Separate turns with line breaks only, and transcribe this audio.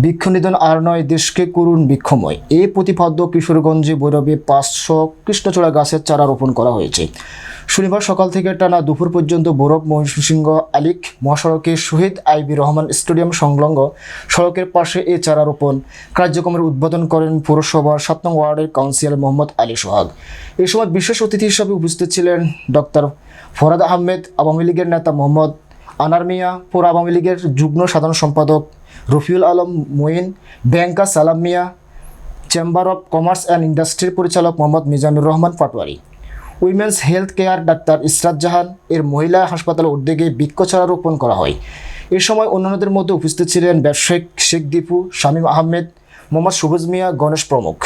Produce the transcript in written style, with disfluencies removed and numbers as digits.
বৃক্ষনিধন আর নয়, দেশকে করুন বৃক্ষময়। এই প্রতিপাদ্য কিশোরগঞ্জে ভৈরবে 500 কৃষ্ণচূড়া গাছের চারা রোপণ করা হয়েছে। শনিবার সকাল থেকে টানা দুপুর পর্যন্ত ভৈরব ময়মনসিংহ আলিক মহাসড়কে শহীদ আইবি রহমান স্টেডিয়াম সংলগ্ন সড়কের পাশে এই চারা রোপণ কার্যক্রমের উদ্বোধন করেন পৌরসভার 7 নং ওয়ার্ডের কাউন্সিলর মোহাম্মদ আলী সোহাগ। এই সময় বিশেষ অতিথি হিসেবে উপস্থিত ছিলেন ডক্টর ফরহাদ আহমেদ, আওয়ামী লীগের নেতা মোহাম্মদ আনার মিয়া, পৌর আওয়ামী লীগের যুগ্ম সাধারণ সম্পাদক Rafiul Alam Moin, banker Salam Mia, chamber of commerce and ইন্ডাস্ট্রির পরিচালক Mohammad Mizanur Rahman Patwari. Women's health care doctor Israt Jahan এর মহিলা হাসপাতালের উদ্যোগে বৃক্ষচারা রোপণ করা হয়। এ সময় অন্যান্যদের মধ্যে উপস্থিত ছিলেন ব্যবসায়িক শেখ দীপু, শামীম আহমেদ, মোহাম্মদ সুবজ মিয়া, গণেশ প্রমুখ।